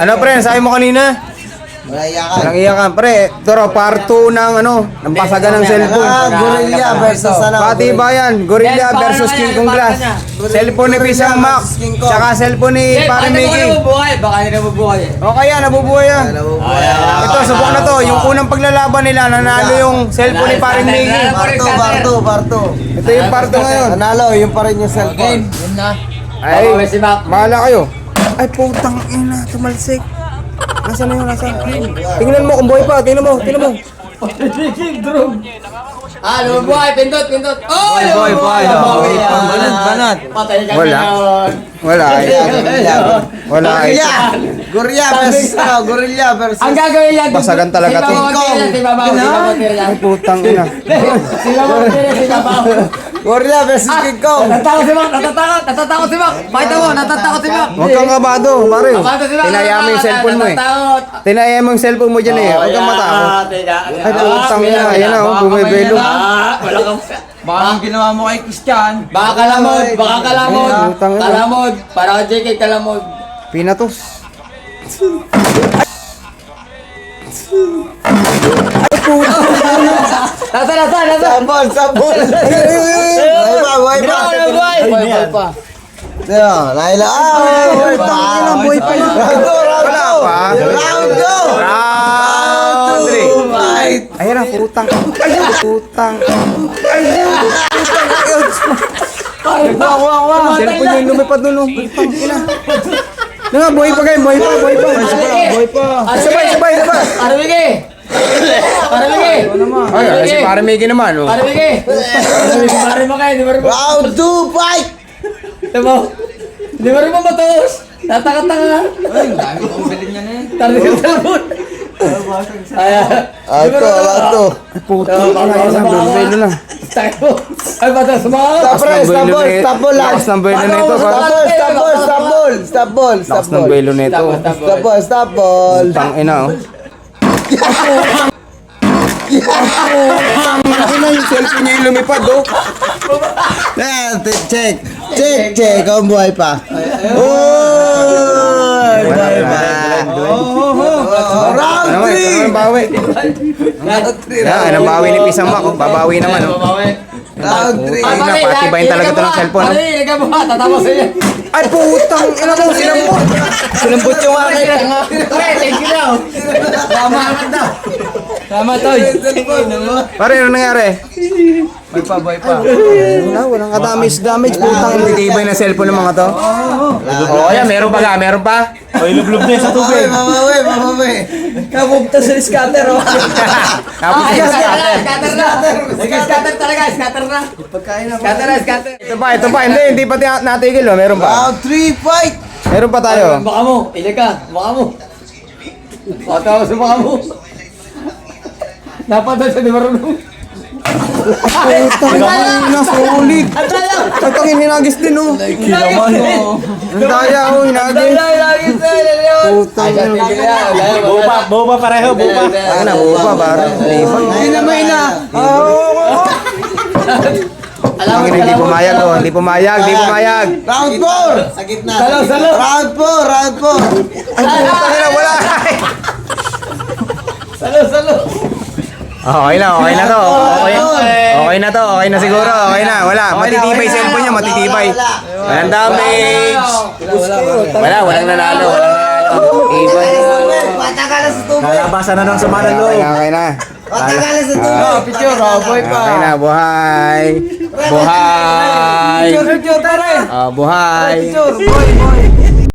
Ano pre, sabi mo kanina? Walang iyakan pre. Ito raw, part 2 ng ng pasagan ng cellphone. Gorilla versus Pati bayan, Gorilla versus King Kong Glass. Cellphone ni Pisang Mac, tsaka cellphone ni Pare Mickey. Baka hindi na mabuhay. O kaya, nabubuhay yan. Ito, subok na to. Yung unang paglalaban nila, nanalo yung cellphone ni Pare Mickey. Parto. Ito yung part 2 ngayon. Nanalo, yung pa rin yung cellphone. Yun na. Ay, mahala kayo. Ay, putang ina, tumalsik. Nasaan na yun, nasaan? Tingnan mo kung buhay pa, tingnan mo. Lumabuhay, pindot. Oh, Buhay. Banat. Patay ka Wala. ngayon. Wala. Gorilla versus Ang gagawin yan. Basagan talaga to. Si Babaw. Ay, putang ina. Si Babaw. Gorilla versus King Kong. Natatakot si Mac. Pakita mo, natatakot si Mac. Huwag kang kabado, Mario. Abado si Mac. Tinaya mo yung cellphone mo eh. Natatakot. Tinaya mo yung cellphone mo dyan eh. Huwag kang matakot. Ay, putang ina. Ayan na, bumibelo. Wala kang... Baka ang ginawa mo kay Christian. Baka kalamod. Putang ina. Kalamod. Para ka JK kalamod. Pinatos. Nasa. Sabol. Buhay pa. Laila. Buhay pa. Wala pa. Round 2. Round 3. Fight. Ayan na, putang. Cellphone yung lumipad nun. Putang ina. Nga, buhay pa kayo. Buhay pa. Sabay. Para Miki. Ay, si Pare Mickey naman. Oh. Para Miki. Para mo kayo. Round 2. Fight. Diba? Di ba rin mo matos? Tataka-taka. Ay, dami kong bilhin niya na eh. Tardi ka talbon. Ato. Putang ina. Bumibelo na. Tayo. Ay, batas mo. Stop ball. Lakas ng buwelo na ito. Lakas ng buwelo na ito. Stop ball. Putang ina. Oh. Ina yung cellphone niya yung lumipad. Oh. Check. Ang buhay pa. Buhay pa. Round 3. Bawi. Yan, ang bawi ni Pisang Mac. Babawi naman. Oh. Round 3. Patibayin talaga ito ng cellphone. Oh. Ay, nagkabuha. Tatapos sa'yo. Ay, putang ina mo. Sinambot. Sinambot yung akin. Thank you daw. Tama, Toy. Pare, ano nangyari? Buhay pa. Walang damage. Putang titibay na cellphone ng mga to. Oo, yan. Meron pa. Oy, lublub na yun sa tubig. Mamaway. Kabugta sa scatter oh. Tapos yung scatter. Scatter talaga. Scatter na. Scatter. Ito pa. Hindi pa natigil. Oh. Meron pa. Round 3. Fight. Meron pa tayo. Baka mo. Ilig ka. Baka mo. Patawa sa baka mo. Dapat na siya di marunong. Putang ina, solid. Ito hinagis din, oh. Kilaman oh. Ang daya, oh, hinagis. Putang ina. Boba pareho, boba. Ay na, buba, pare. May na. Hindi pumayag, oh. Hindi pumayag. Round 4. Sa gitna. Salo. Round 4. Ay, putang ina, wala. Salo. Okay na to. Okay na siguro. Okay na, wala. Matitibay cellphone niya, matitibay. Walang damage. Walang nanalo. Ibay. Pataka na sa tubig. Nalabasan na ng sama ng loob. Okay na. Pataka na sa tubig. Picture boy pa. Okay na, buhay. Picture tare. Buhay. Picture boy.